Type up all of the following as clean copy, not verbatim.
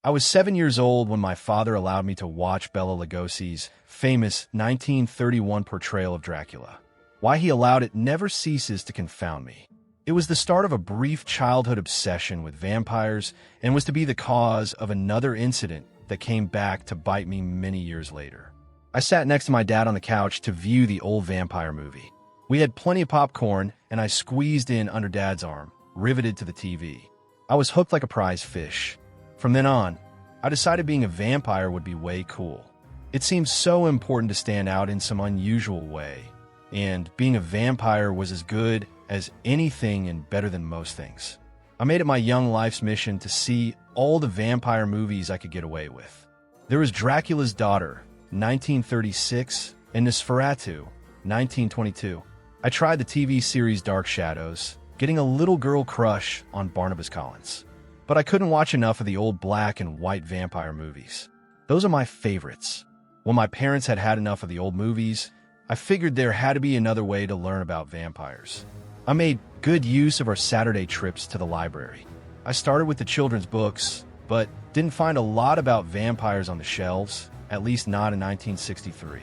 I was 7 years old when my father allowed me to watch Bela Lugosi's famous 1931 portrayal of Dracula. Why he allowed it never ceases to confound me. It was the start of a brief childhood obsession with vampires and was to be the cause of another incident that came back to bite me many years later. I sat next to my dad on the couch to view the old vampire movie. We had plenty of popcorn, and I squeezed in under Dad's arm, riveted to the TV. I was hooked like a prize fish. From then on, I decided being a vampire would be way cool. It seemed so important to stand out in some unusual way, and being a vampire was as good as anything and better than most things. I made it my young life's mission to see all the vampire movies I could get away with. There was Dracula's Daughter, 1936, and Nosferatu, 1922. I tried the TV series Dark Shadows, getting a little girl crush on Barnabas Collins. But I couldn't watch enough of the old black and white vampire movies. Those are my favorites. When my parents had had enough of the old movies, I figured there had to be another way to learn about vampires. I made good use of our Saturday trips to the library. I started with the children's books, but didn't find a lot about vampires on the shelves, at least not in 1963.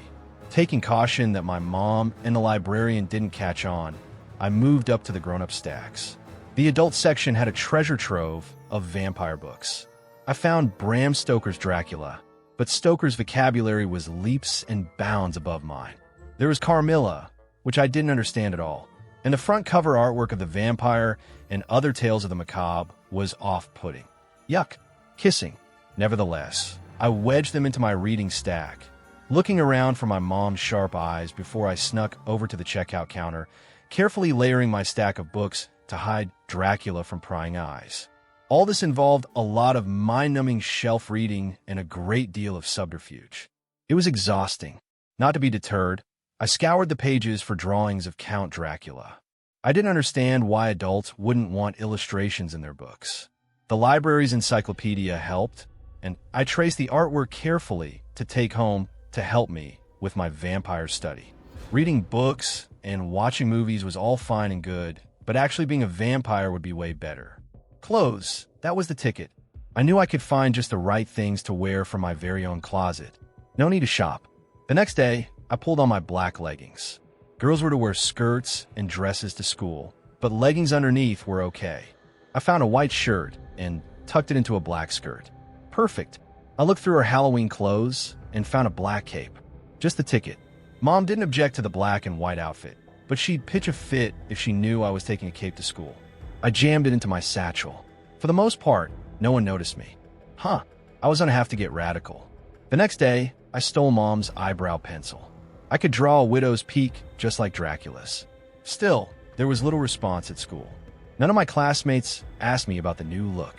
Taking caution that my mom and the librarian didn't catch on, I moved up to the grown-up stacks. The adult section had a treasure trove of vampire books. I found Bram Stoker's Dracula, but Stoker's vocabulary was leaps and bounds above mine. There was Carmilla, which I didn't understand at all, and the front cover artwork of the vampire and other tales of the macabre was off-putting. Yuck. Kissing. Nevertheless, I wedged them into my reading stack, looking around for my mom's sharp eyes before I snuck over to the checkout counter, carefully layering my stack of books to hide Dracula from prying eyes. All this involved a lot of mind-numbing shelf reading and a great deal of subterfuge. It was exhausting. Not to be deterred, I scoured the pages for drawings of Count Dracula. I didn't understand why adults wouldn't want illustrations in their books. The library's encyclopedia helped, and I traced the artwork carefully to take home to help me with my vampire study. Reading books and watching movies was all fine and good, but actually being a vampire would be way better. Clothes, that was the ticket. I knew I could find just the right things to wear from my very own closet. No need to shop. The next day, I pulled on my black leggings. Girls were to wear skirts and dresses to school, but leggings underneath were okay. I found a white shirt and tucked it into a black skirt. Perfect. I looked through her Halloween clothes and found a black cape. Just the ticket. Mom didn't object to the black and white outfit, but she'd pitch a fit if she knew I was taking a cape to school. I jammed it into my satchel. For the most part, no one noticed me. I was gonna have to get radical. The next day, I stole Mom's eyebrow pencil. I could draw a widow's peak just like Dracula's. Still, there was little response at school. None of my classmates asked me about the new look.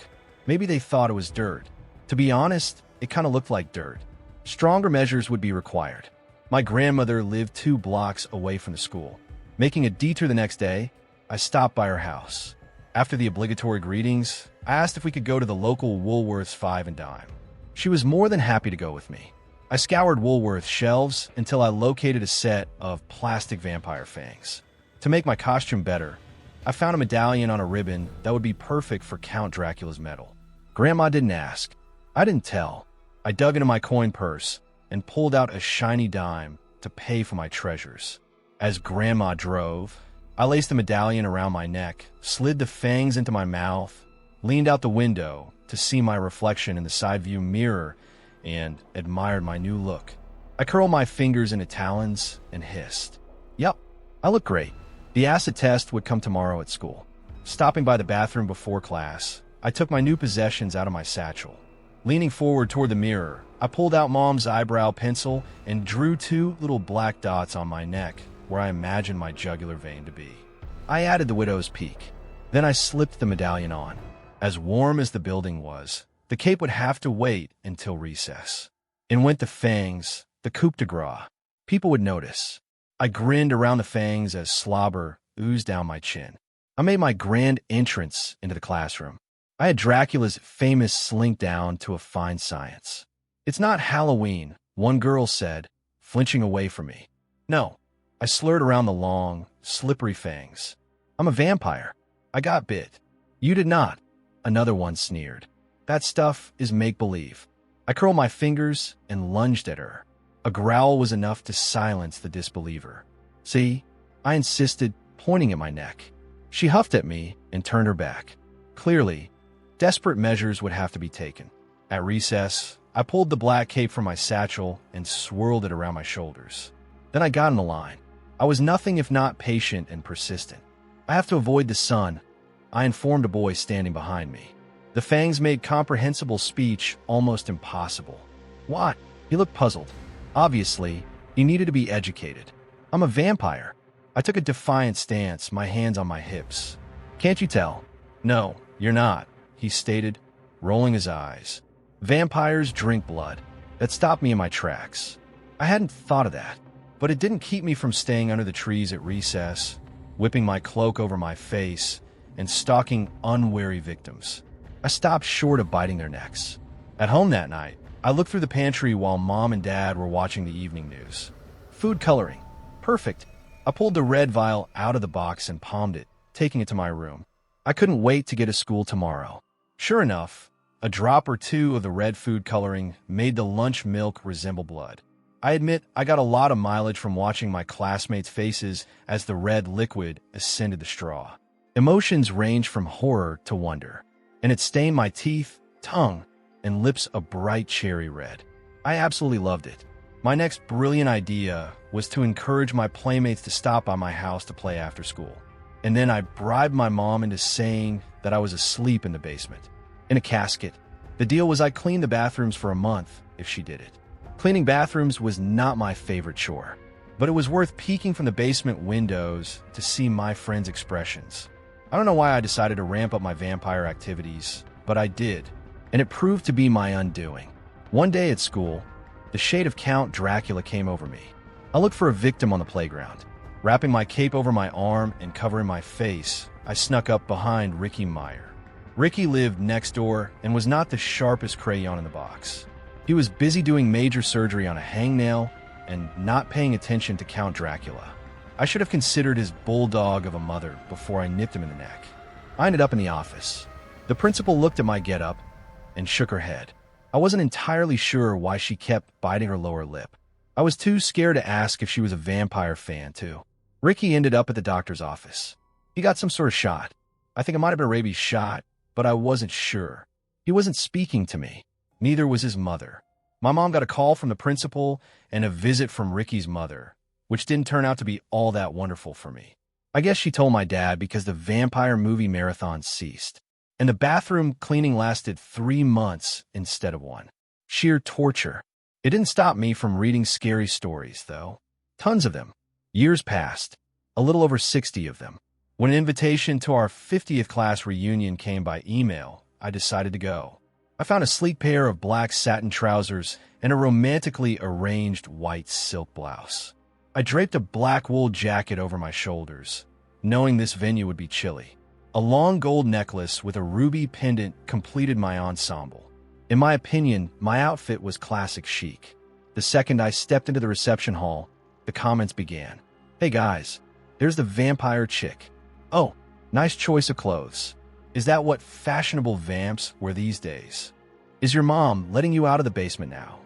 Maybe they thought it was dirt. To be honest, it kind of looked like dirt. Stronger measures would be required. My grandmother lived 2 blocks away from the school. Making a detour the next day, I stopped by her house. After the obligatory greetings, I asked if we could go to the local Woolworth's 5 and Dime. She was more than happy to go with me. I scoured Woolworth's shelves until I located a set of plastic vampire fangs. To make my costume better, I found a medallion on a ribbon that would be perfect for Count Dracula's medal. Grandma didn't ask. I didn't tell. I dug into my coin purse and pulled out a shiny dime to pay for my treasures. As Grandma drove, I laced the medallion around my neck, slid the fangs into my mouth, leaned out the window to see my reflection in the side view mirror, and admired my new look. I curled my fingers into talons and hissed. Yup, I look great. The acid test would come tomorrow at school. Stopping by the bathroom before class, I took my new possessions out of my satchel. Leaning forward toward the mirror, I pulled out Mom's eyebrow pencil and drew 2 little black dots on my neck where I imagined my jugular vein to be. I added the widow's peak. Then I slipped the medallion on. As warm as the building was, the cape would have to wait until recess. In went the fangs, the coup de grace. People would notice. I grinned around the fangs as slobber oozed down my chin. I made my grand entrance into the classroom. I had Dracula's famous slink down to a fine science. It's not Halloween, one girl said, flinching away from me. No, I slurred around the long, slippery fangs. I'm a vampire. I got bit. You did not, another one sneered. That stuff is make-believe. I curled my fingers and lunged at her. A growl was enough to silence the disbeliever. See? I insisted, pointing at my neck. She huffed at me and turned her back. Clearly, desperate measures would have to be taken. At recess, I pulled the black cape from my satchel and swirled it around my shoulders. Then I got in the line. I was nothing if not patient and persistent. I have to avoid the sun, I informed a boy standing behind me. The fangs made comprehensible speech almost impossible. What? He looked puzzled. Obviously, he needed to be educated. I'm a vampire. I took a defiant stance, my hands on my hips. Can't you tell? No, you're not, he stated, rolling his eyes. Vampires drink blood. That stopped me in my tracks. I hadn't thought of that, but it didn't keep me from staying under the trees at recess, whipping my cloak over my face, and stalking unwary victims. I stopped short of biting their necks. At home that night, I looked through the pantry while Mom and Dad were watching the evening news. Food coloring. Perfect. I pulled the red vial out of the box and palmed it, taking it to my room. I couldn't wait to get to school tomorrow. Sure enough, a drop or two of the red food coloring made the lunch milk resemble blood. I admit I got a lot of mileage from watching my classmates' faces as the red liquid ascended the straw. Emotions ranged from horror to wonder, and it stained my teeth, tongue, and lips a bright cherry red. I absolutely loved it. My next brilliant idea was to encourage my playmates to stop by my house to play after school. And then I bribed my mom into saying that I was asleep in the basement, in a casket. The deal was I'd clean the bathrooms for a month if she did it. Cleaning bathrooms was not my favorite chore, but it was worth peeking from the basement windows to see my friends' expressions. I don't know why I decided to ramp up my vampire activities, but I did, and it proved to be my undoing. One day at school, the shade of Count Dracula came over me. I looked for a victim on the playground. Wrapping my cape over my arm and covering my face, I snuck up behind Ricky Meyer. Ricky lived next door and was not the sharpest crayon in the box. He was busy doing major surgery on a hangnail and not paying attention to Count Dracula. I should have considered his bulldog of a mother before I nipped him in the neck. I ended up in the office. The principal looked at my getup and shook her head. I wasn't entirely sure why she kept biting her lower lip. I was too scared to ask if she was a vampire fan, too. Ricky ended up at the doctor's office. He got some sort of shot. I think it might have been a rabies shot, but I wasn't sure. He wasn't speaking to me. Neither was his mother. My mom got a call from the principal and a visit from Ricky's mother, which didn't turn out to be all that wonderful for me. I guess she told my dad because the vampire movie marathon ceased, and the bathroom cleaning lasted 3 months instead of 1. Sheer torture. It didn't stop me from reading scary stories, though. Tons of them. Years passed, a little over 60 of them. When an invitation to our 50th class reunion came by email, I decided to go. I found a sleek pair of black satin trousers and a romantically arranged white silk blouse. I draped a black wool jacket over my shoulders, knowing this venue would be chilly. A long gold necklace with a ruby pendant completed my ensemble. In my opinion, my outfit was classic chic. The second I stepped into the reception hall, the comments began. Hey guys, there's the vampire chick. Oh, nice choice of clothes. Is that what fashionable vamps wear these days? Is your mom letting you out of the basement now?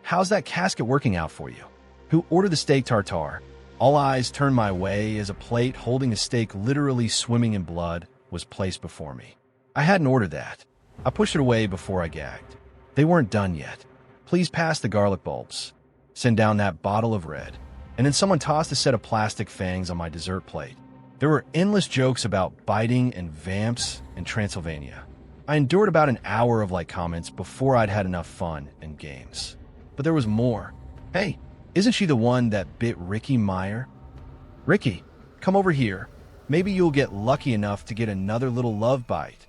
How's that casket working out for you? Who ordered the steak tartare? All eyes turned my way as a plate holding a steak literally swimming in blood was placed before me. I hadn't ordered that. I pushed it away before I gagged. They weren't done yet. Please pass the garlic bulbs. Send down that bottle of red. And then someone tossed a set of plastic fangs on my dessert plate. There were endless jokes about biting and vamps in Transylvania. I endured about an hour of like comments before I'd had enough fun and games. But there was more. Hey, isn't she the one that bit Ricky Meyer? Ricky, come over here. Maybe you'll get lucky enough to get another little love bite.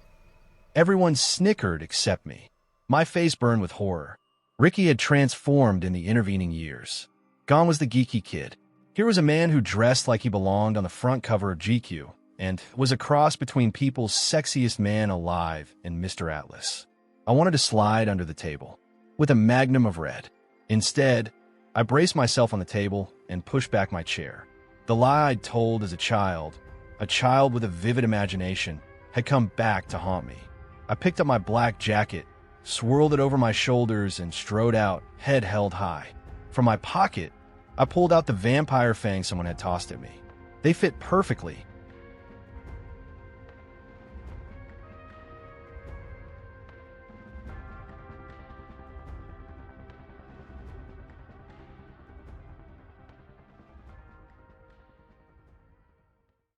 Everyone snickered except me. My face burned with horror. Ricky had transformed in the intervening years. Gone was the geeky kid. Here was a man who dressed like he belonged on the front cover of GQ and was a cross between People's Sexiest Man Alive and Mr. Atlas. I wanted to slide under the table with a magnum of red. Instead, I braced myself on the table and pushed back my chair. The lie I'd told as a child with a vivid imagination, had come back to haunt me. I picked up my black jacket, swirled it over my shoulders, and strode out, head held high. From my pocket, I pulled out the vampire fangs someone had tossed at me. They fit perfectly,